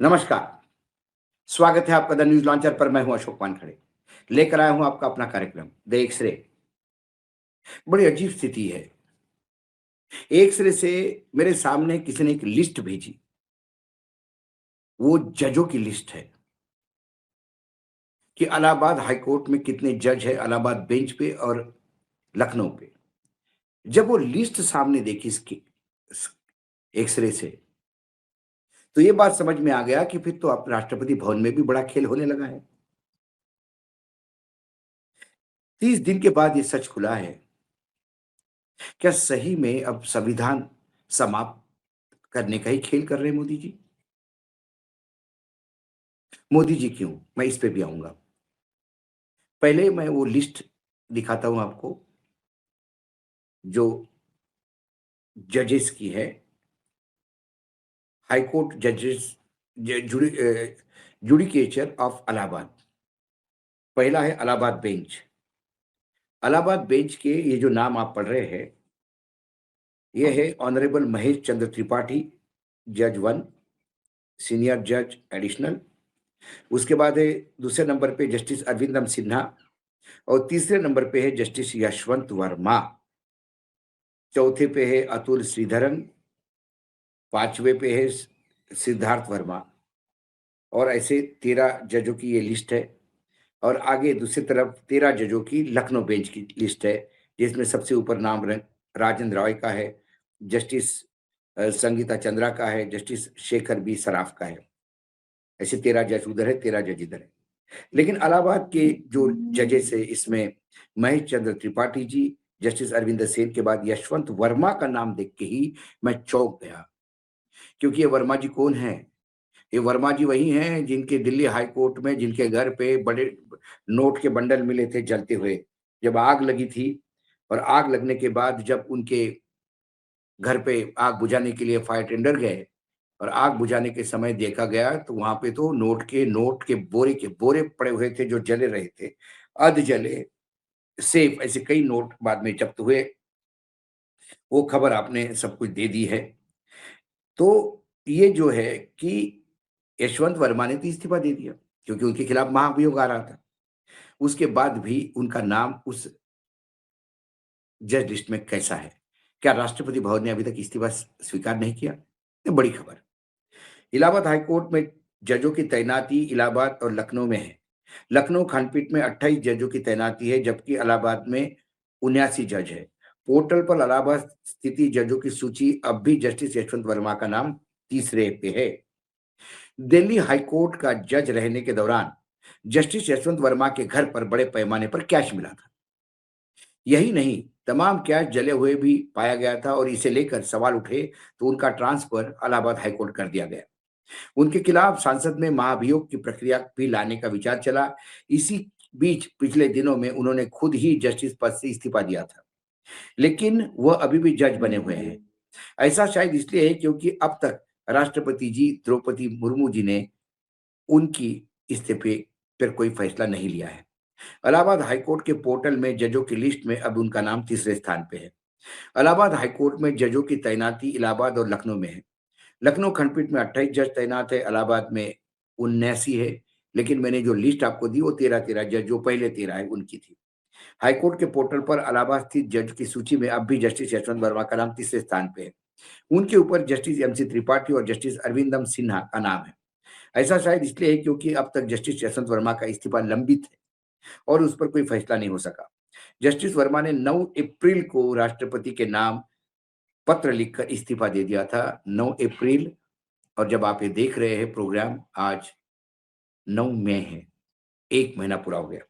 नमस्कार। स्वागत है आपका द न्यूज़ लॉन्चर पर। मैं हूं अशोक वानखड़े। लेकर आया हूं आपका अपना कार्यक्रम द एक्स-रे। बड़ी अजीब स्थिति है। एक्स-रे से मेरे सामने किसी ने एक लिस्ट भेजी। वो जजों की लिस्ट है कि इलाहाबाद हाई कोर्ट में कितने जज हैं, इलाहाबाद बेंच पे और लखनऊ पे। जब वो लिस्ट सामने देखी इसकी स एक्स-रे से, तो ये बात समझ में आ गया कि फिर तो अब राष्ट्रपति भवन में भी बड़ा खेल होने लगा है। 30 दिन के बाद ये सच खुला है। क्या सही में अब संविधान समाप्त करने का ही खेल कर रहे हैं मोदी जी? मोदी जी क्यों? मैं इस पे भी आऊँगा। पहले मैं वो लिस्ट दिखाता हूँ आपको, जो जजेस की है। हाई कोर्ट जजेस जुडिकेचर ऑफ इलाहाबाद। पहला है इलाहाबाद बेंच। इलाहाबाद बेंच के ये जो नाम आप पढ़ रहे हैं, ये है ऑनरेबल महेश चंद्र त्रिपाठी, जज 1, सीनियर जज एडिशनल। उसके बाद है दूसरे नंबर पे जस्टिस अरविंदम सिन्हा और तीसरे नंबर पे है जस्टिस यशवंत वर्मा। चौथे पे है अतुल श्रीधरन, 5वें पे है सिद्धार्थ वर्मा। और ऐसे 13 जजों की ये लिस्ट है। और आगे दूसरी तरफ 13 जजों की लखनऊ बेंच की लिस्ट है, जिसमें सबसे ऊपर नाम राजेंद्र रॉय का है, जस्टिस संगीता चंद्रा का है, जस्टिस शेखर बी सराफ का है। ऐसे 13 जज उधर है, 13 जज इधर है। लेकिन इलाहाबाद के जो जजेस है, इसमें महेश चंद्र त्रिपाठी जी, जस्टिस अरविंदर सेन के बाद यशवंत वर्मा का नाम देख के ही मैं चौंक गया। क्योंकि ये वर्मा जी कौन है? ये वर्मा जी वही हैं जिनके दिल्ली हाई कोर्ट में जिनके घर पे बड़े नोट के बंडल मिले थे जलते हुए, जब आग लगी थी। और आग लगने के बाद जब उनके घर पे आग बुझाने के लिए फायर टेंडर गए और आग बुझाने के समय देखा गया, तो वहां पे तो नोट के बोरे के बोरे पड़े हुए थे जो जले रहे थे, अध जले सेफ। ऐसे कई नोट बाद में जब्त हुए। वो खबर आपने सब कुछ दे दी है। तो ये जो है कि यशवंत वर्मा ने तो इस्तीफा दे दिया, क्योंकि उनके खिलाफ महाभियोग आ रहा था। उसके बाद भी उनका नाम उस जज लिस्ट में कैसा है? क्या राष्ट्रपति भवन ने अभी तक इस्तीफा स्वीकार नहीं किया? ये बड़ी खबर। इलाहाबाद हाई कोर्ट में जजों की तैनाती इलाहाबाद और लखनऊ में है। लखनऊ खंडपीठ में 28 जजों की तैनाती है, जबकि इलाहाबाद में 79 जज है। पोर्टल पर इलाहाबाद स्थिति जजों की सूची अब भी जस्टिस यशवंत वर्मा का नाम तीसरे पे है। दिल्ली हाई कोर्ट का जज रहने के दौरान जस्टिस यशवंत वर्मा के घर पर बड़े पैमाने पर कैश मिला था। यही नहीं, तमाम कैश जले हुए भी पाया गया था और इसे लेकर सवाल उठे, तो उनका ट्रांसफर इलाहाबाद हाई कोर्ट कर दिया गया। उनके खिलाफ संसद में महाभियोग की प्रक्रिया भी लाने का विचार चला। इसी बीच पिछले दिनों में उन्होंने खुद ही जस्टिस पद से इस्तीफा दिया था, लेकिन वह अभी भी जज बने हुए हैं। ऐसा शायद इसलिए है क्योंकि अब तक राष्ट्रपति जी द्रौपदी मुर्मू जी ने उनकी इस्तीफे पर कोई फैसला नहीं लिया है। इलाहाबाद हाईकोर्ट के पोर्टल में जजों की लिस्ट में अब उनका नाम तीसरे स्थान पे है। इलाहाबाद हाईकोर्ट में जजों की तैनाती इलाहाबाद और लखनऊ में है। लखनऊ खंडपीठ में 28 जज तैनात है, इलाहाबाद में 79 है। लेकिन मैंने जो लिस्ट आपको दी वो 13-13 जज, जो पहले 13 है उनकी थी। हाईकोर्ट के पोर्टल पर इलाहाबाद स्थित जज की सूची में अब भी जस्टिस यशवंत वर्मा का नाम तीसरे स्थान पे है। उनके ऊपर जस्टिस एमसी त्रिपाठी और जस्टिस अरविंदम सिन्हा का नाम है। ऐसा शायद इसलिए है क्योंकि अब तक जस्टिस यशवंत वर्मा का इस्तीफा लंबित है और उस पर कोई फैसला नहीं हो सका। जस्टिस वर्मा ने 9 अप्रैल को राष्ट्रपति के नाम पत्र लिखकर इस्तीफा दे दिया था। 9 अप्रैल। और जब आप ये देख रहे हैं प्रोग्राम, आज 9 मई है, 1 महीना पूरा हो गया।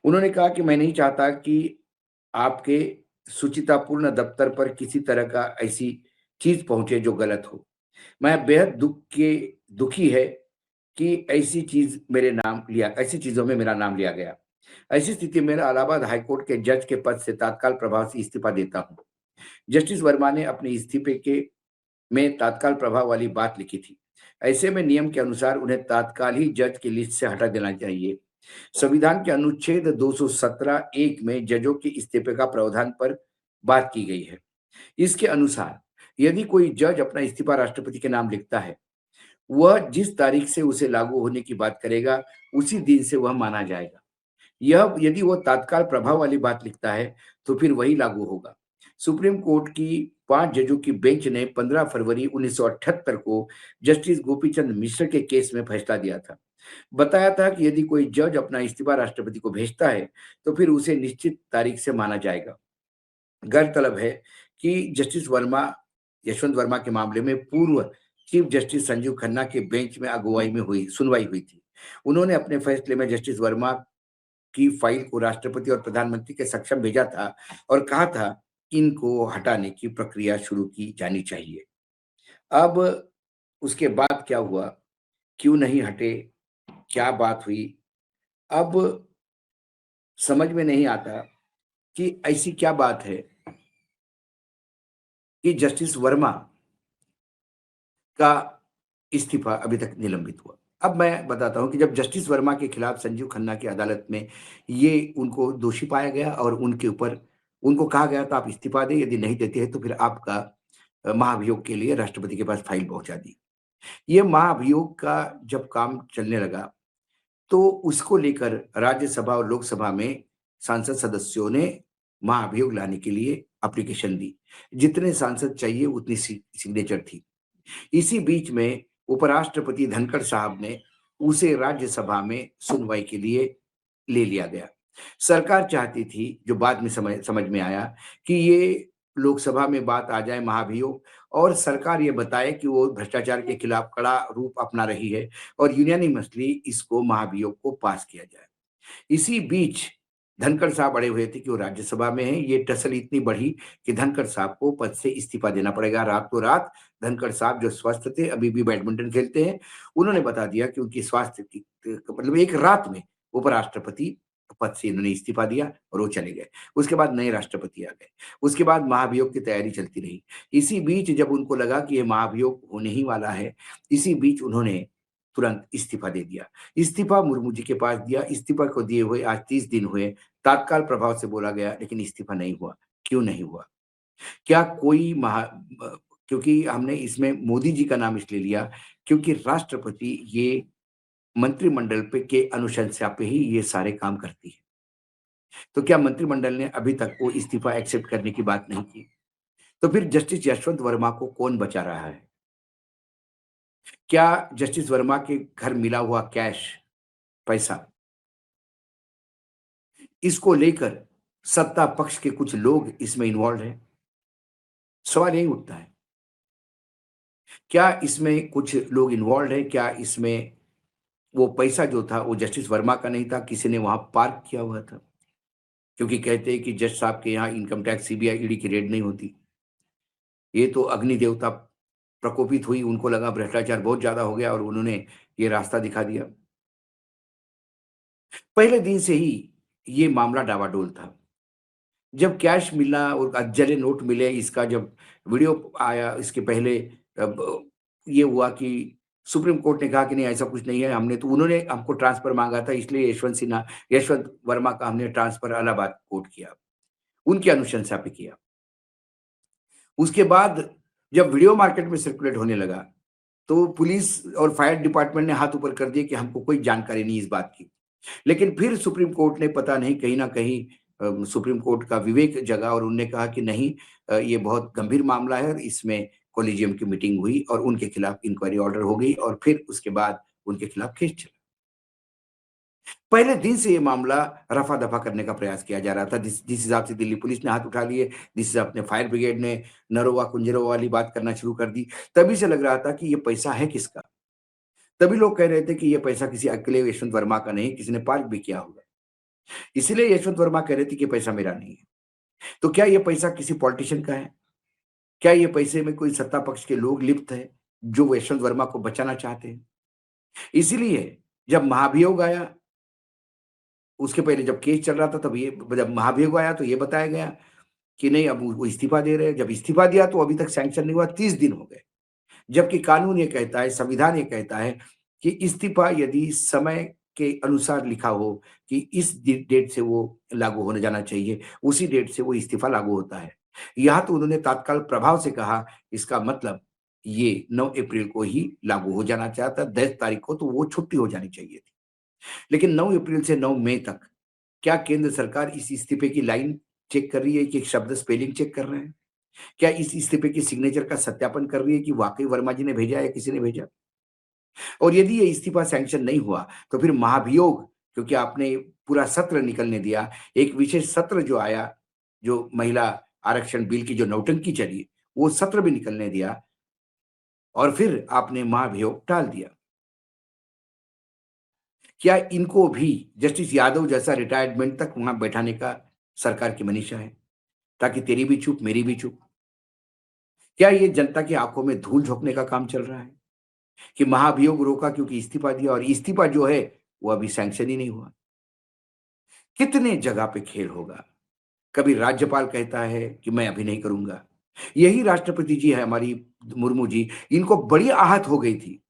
उन्होंने कहा कि मैं नहीं चाहता कि आपके सुचितापूर्ण दफ्तर पर किसी तरह का ऐसी चीज पहुंचे जो गलत हो। मैं बेहद दुखी है कि ऐसी चीजों में मेरा नाम लिया गया। ऐसी स्थिति में मैं इलाहाबाद हाईकोर्ट के जज के पद से तत्काल प्रभाव से इस्तीफा देता हूँ। जस्टिस वर्मा ने अपने इस्तीफे के में तत्काल प्रभाव वाली बात लिखी थी। ऐसे में नियम के अनुसार उन्हें तत्काल ही जज की लिस्ट से हटा देना चाहिए। संविधान के अनुच्छेद 217 एक में जजों के इस्तीफे का प्रावधान पर बात की गई है। इसके अनुसार यदि कोई जज अपना इस्तीफा राष्ट्रपति के नाम लिखता है, वह जिस तारीख से उसे लागू होने की बात करेगा, उसी दिन से वह माना जाएगा। यह यदि वो तत्काल प्रभाव वाली बात लिखता है, तो फिर वही लागू होगा। सुप्रीम कोर्ट की 5 जजों की बेंच ने 15 फरवरी 1978 को जस्टिस गोपीचंद मिश्र के केस में फैसला दिया था। बताया था कि यदि कोई जज अपना इस्तीफा राष्ट्रपति को भेजता है, तो फिर उसे निश्चित तारीख से माना जाएगा। गौरतलब है कि जस्टिस वर्मा यशवंत वर्मा के मामले में पूर्व चीफ जस्टिस संजीव खन्ना के बेंच में अगुवाई में हुई सुनवाई हुई थी। उन्होंने अपने फैसले में जस्टिस वर्मा की फाइल को राष्ट्रपति और प्रधानमंत्री के समक्ष भेजा था और कहा था कि इनको हटाने की प्रक्रिया शुरू की जानी चाहिए। अब उसके बाद क्या हुआ? क्यों नहीं हटे? क्या बात हुई? अब समझ में नहीं आता कि ऐसी क्या बात है कि जस्टिस वर्मा का इस्तीफा अभी तक निलंबित हुआ। अब मैं बताता हूँ कि जब जस्टिस वर्मा के खिलाफ संजीव खन्ना की अदालत में ये उनको दोषी पाया गया और उनके ऊपर उनको कहा गया था आप इस्तीफा दें, यदि नहीं देते हैं तो फिर आपका महाभियोग के लिए राष्ट्रपति के पास फाइल पहुँचा दी। ये महाभियोग का जब काम चलने लगा, तो उसको लेकर राज्यसभा और लोकसभा में सांसद सदस्यों ने महाभियोग लाने के लिए एप्लीकेशन दी। जितने सांसद चाहिए उतनी सिग्नेचर थी। इसी बीच में उपराष्ट्रपति धनखड़ साहब ने उसे राज्यसभा में सुनवाई के लिए ले लिया गया। सरकार चाहती थी, जो बाद में समझ में आया, कि ये लोकसभा में बात आ जाए महाभियोग और सरकार ये बताए कि वो भ्रष्टाचार के खिलाफ कड़ा रूप अपना रही है और यूनानिमसली इसको महाभियोग को पास किया जाए। इसी बीच धनखड़ साहब अड़े हुए थे कि वो राज्यसभा में हैं। ये टसल इतनी बढ़ी कि धनखड़ साहब को पद से इस्तीफा देना पड़ेगा। रातों-रात धनखड़ साहब जो स्वस्थ थे, अभी भी बैडमिंटन खेलते हैं, उन्होंने बता दिया कि उनकी स्वास्थ्य की मतलब एक रात में उपराष्ट्रपति पद से इन्होंने इस्तीफा दिया और वो चले गए। उसके बाद नए राष्ट्रपति आ गए। उसके बाद महाभियोग की तैयारी चलती रही। इसी बीच जब उनको लगा कि ये महाभियोग होने ही वाला है, इसी बीच उन्होंने तुरंत इस्तीफा दे दिया। इस्तीफा मुर्मू जी के पास दिया। इस्तीफा को दिए हुए आज 30 दिन हुए। तत्काल प्रभाव से बोला गया, लेकिन इस्तीफा नहीं हुआ। क्यों नहीं हुआ? क्या कोई क्योंकि हमने इसमें मोदी जी का नाम इसलिए लिया क्योंकि राष्ट्रपति ये मंत्रिमंडल पे के अनुशंसा पे ही ये सारे काम करती है। तो क्या मंत्रिमंडल ने अभी तक वो इस्तीफा एक्सेप्ट करने की बात नहीं की? तो फिर जस्टिस यशवंत वर्मा को कौन बचा रहा है? क्या जस्टिस वर्मा के घर मिला हुआ कैश, पैसा, इसको लेकर सत्ता पक्ष के कुछ लोग इसमें इन्वॉल्व हैं? सवाल यही उठता है। क्या इसमें कुछ लोग इन्वॉल्व हैं? क्या इसमें वो पैसा जो था वो जस्टिस वर्मा का नहीं था, किसी ने वहाँ पार्क किया हुआ था? क्योंकि कहते हैं कि जज साहब के यहाँ इनकम टैक्स, सीबीआई, ईडी की रेड नहीं होती। ये तो अग्नि देवता प्रकोपित हुई, उनको लगा भ्रष्टाचार बहुत ज़्यादा हो गया और उन्होंने ये रास्ता दिखा दिया। पहले दिन से ही ये मामला डावाडोल था। जब कैश मिला और अजले नोट मिले, इसका जब वीडियो आया, इसके पहले अब ये हुआ कि सुप्रीम कोर्ट ने कहा कि नहीं ऐसा कुछ नहीं है, हमने तो उन्होंने हमको ट्रांसफर मांगा था, इसलिए यशवंत वर्मा का हमने ट्रांसफर इलाहाबाद कोर्ट किया, उनकी अनुशंसा पे किया। उसके बाद जब वीडियो मार्केट में सर्कुलेट होने लगा, तो पुलिस और फायर डिपार्टमेंट ने हाथ ऊपर कर दिए कि हमको कोई जानकारी नहीं इस बात की। लेकिन फिर सुप्रीम कोर्ट ने पता नहीं कहीं न कहीं सुप्रीम कोर्ट का विवेक जगा और उन्होंने कहा कि नहीं, ये बहुत गंभीर मामला है और इसमें कोलिजियम की मीटिंग हुई और उनके खिलाफ इंक्वायरी ऑर्डर हो गई और फिर उसके बाद उनके खिलाफ केस चला। पहले दिन से ये मामला रफा-दफा करने का प्रयास किया जा रहा था। जिस जिस हिसाब से दिल्ली पुलिस ने हाथ उठा लिए, जिस हिसाब से फायर ब्रिगेड ने नरोवा कुंजरों वाली बात करना शुरू कर दी, तभी से लग रहा था कि ये पैसा है किसका? तभी लोग कह रहे थे कि ये पैसा किसी अकेले यशवंत वर्मा का नहीं, किसी ने पार्क भी किया होगा। इसीलिए यशवंत वर्मा कह रहे थे कि पैसा मेरा नहीं है। तो क्या ये पैसा किसी पॉलिटिशियन का है? क्या ये पैसे में कोई सत्ता पक्ष के लोग लिप्त हैं, जो यशवंत वर्मा को बचाना चाहते हैं? इसीलिए जब महाभियोग आया, उसके पहले जब केस चल रहा था तब ये जब महाभियोग आया तो ये बताया गया कि नहीं, अब वो इस्तीफा दे रहे हैं। जब इस्तीफा दिया तो अभी तक सैंक्शन नहीं हुआ, 30 दिन हो गए। जबकि कानून ये कहता है, संविधान ये कहता है कि इस्तीफा यदि समय के अनुसार लिखा हो कि इस डेट से वो लागू होने जाना चाहिए, उसी डेट से वो इस्तीफा लागू होता है। यहाँ तो उन्होंने तत्काल प्रभाव से कहा, इसका मतलब ये 9 अप्रैल को ही लागू हो जाना चाहता, 10 तारीख को तो वो छुट्टी हो जानी चाहिए थी। लेकिन 9 अप्रैल से 9 मई तक क्या केंद्र सरकार इस इस्तीफे की लाइन चेक कर रही है कि शब्द स्पेलिंग चेक कर रहे हैं? क्या इस इस्तीफे की सिग्नेचर का सत्यापन कर रही है कि वाक़ई वर्मा जी ने भेजा है या किसी ने भेजा? और यदि ये इस्तीफा सैंक्शन नहीं हुआ, तो फिर महाभियोग क्योंकि आपने पूरा सत्र निकलने दिया, एक विशेष सत्र जो आया, जो महिला आरक्षण बिल की जो नौटंकी चली, वो सत्र भी निकलने दिया और फिर आपने महाभियोग टाल दिया। क्या इनको भी जस्टिस यादव जैसा रिटायरमेंट तक वहाँ बैठाने का सरकार की मनीषा है, ताकि तेरी भी चूप, मेरी भी चूप? क्या ये जनता की आँखों में धूल झोंकने का काम चल रहा है कि महाभियोग रोका क्योंकि इस्तीफा दिया और इस्तीफा जो है, वो अभी सैंक्शन ही नहीं हुआ? कितने जगह पे खेल होगा? कभी राज्यपाल कहता है कि मैं अभी नहीं करूँगा। यही राष्ट्रपति जी है हमारी मुर्मू जी, इनको बड़ी आहत हो गई थी।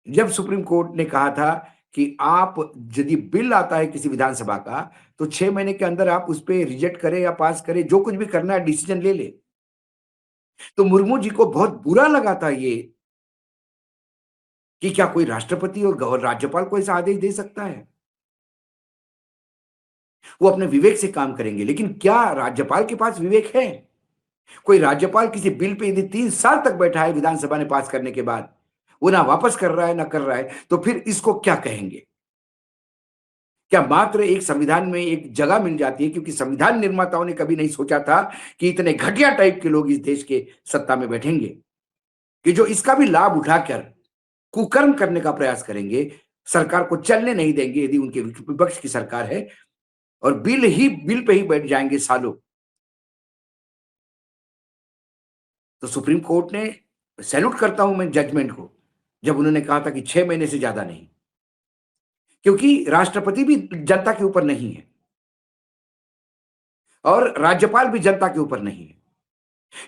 जब सुप्रीम कोर्ट ने कहा था कि आप यदि बिल आता है किसी विधानसभा का, तो 6 महीने के अंदर आप उसपे रिजेक्ट करें या पास करें, जो कुछ भी करना है डिसीजन ले लें। तो मुर्मू जी को बहुत बुरा लगा था ये कि क्या कोई राष्ट्रपति और राज्यपाल को ऐसा आदेश दे सकता है? वो अपने विवेक से काम करेंगे, लेकिन क्या राज्यपाल के पास विवेक है? कोई राज्यपाल किसी बिल पे यदि 3 साल तक बैठा है विधानसभा ने पास करने के बाद, वो ना वापस कर रहा है, ना कर रहा है, तो फिर इसको क्या कहेंगे? क्या मात्र एक संविधान में एक जगह मिल जाती है क्योंकि संविधान निर्माताओं ने कभी नहीं सोचा था कि इतने घटिया टाइप के लोग इस देश के सत्ता में बैठेंगे, कि जो इसका भी लाभ उठाकर कुकर्म करने का प्रयास करेंगे, सरकार को चलने नहीं देंगे यदि उनके विपक्ष की सरकार है और बिल पे ही बैठ जाएंगे सालों। तो सुप्रीम कोर्ट ने सैल्यूट करता हूं मैं जजमेंट को, जब उन्होंने कहा था कि 6 महीने से ज्यादा नहीं, क्योंकि राष्ट्रपति भी जनता के ऊपर नहीं है और राज्यपाल भी जनता के ऊपर नहीं है।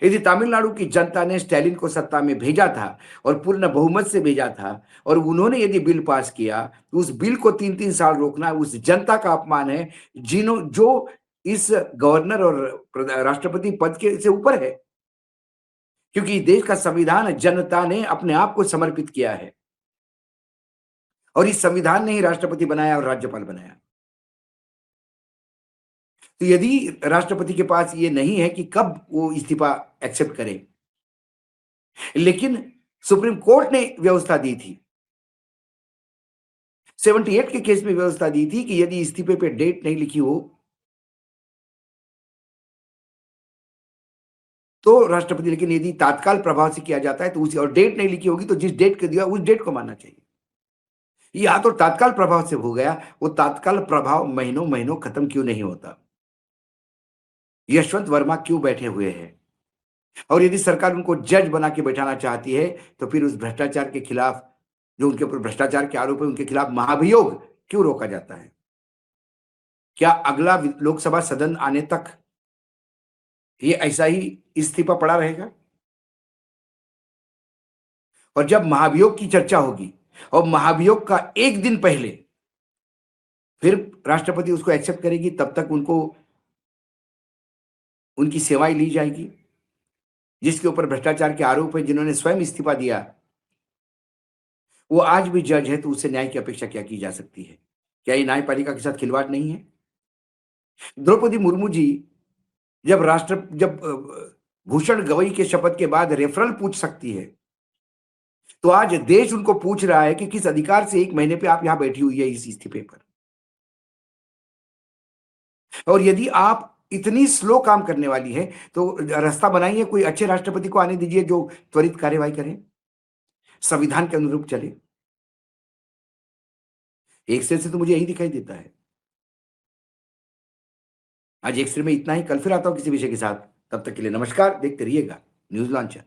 यदि तमिलनाडु की जनता ने स्टैलिन को सत्ता में भेजा था और पूर्ण बहुमत से भेजा था और उन्होंने यदि बिल पास किया, तो उस बिल को 3-3 साल रोकना उस जनता का अपमान है, जो इस गवर्नर और राष्ट्रपति पद के से ऊपर है। क्योंकि देश का संविधान जनता ने अपने आप को समर्पित किया है और इस संविधान ने ही राष्ट्रपति बनाया और राज्यपाल बनाया। तो यदि राष्ट्रपति के पास ये नहीं है कि कब वो इस्तीफा एक्सेप्ट करे, लेकिन सुप्रीम कोर्ट ने व्यवस्था दी थी, 78 के केस में व्यवस्था दी थी कि यदि इस्तीफे पे डेट नहीं लिखी हो, तो राष्ट्रपति, लेकिन यदि तात्काल प्रभाव से किया जाता है तो उसी और डेट नहीं लिखी होगी तो जिस डेट को दिया उस डेट को मानना चाहिए। या तो तात्काल प्रभाव से हो गया, वो तात्काल प्रभाव महीनों-महीनों खत्म क्यों नहीं होता? यशवंत वर्मा क्यों बैठे हुए हैं? और यदि सरकार उनको जज बना के बैठाना चाहती है, तो फिर उस भ्रष्टाचार के खिलाफ, जो उनके ऊपर भ्रष्टाचार के आरोप है, उनके खिलाफ महाभियोग क्यों रोका जाता है? क्या अगला लोकसभा सदन आने तक ये ऐसा ही इस्तीफा पड़ा रहेगा? और जब महाभियोग की चर्चा होगी और महाभियोग का 1 दिन पहले फिर राष्ट्रपति उसको एक्सेप्ट करेगी, तब तक उनको उनकी सेवाएँ ली जाएगी। जिसके ऊपर भ्रष्टाचार के आरोप है, जिन्होंने स्वयं इस्तीफा दिया, वो आज भी जज है, तो उससे न्याय की अपेक्षा क्या की जा सकती है? क्या ये न्यायपालिका के साथ खिलवाड़ नहीं है? द्रौपदी मुर्मू जी जब भूषण गवई के शपथ के बाद रेफरल पूछ सकती है, तो आज देश उनको पूछ रहा है कि किस अधिकार से 1 महीने पे आप यहां बैठी हुई है इस इस्तीफे पर। और यदि आप इतनी स्लो काम करने वाली है, तो रास्ता बनाइए, कोई अच्छे राष्ट्रपति को आने दीजिए जो त्वरित कार्यवाही करें, संविधान के अनुरूप चले। एक्स-रे से तो मुझे यही दिखाई देता है। आज एक्स-रे में इतना ही, कल फिर आता हूँ किसी विषय के साथ। तब तक के लिए नमस्कार, देखते रहिएगा न्यूज़ लॉन्चर।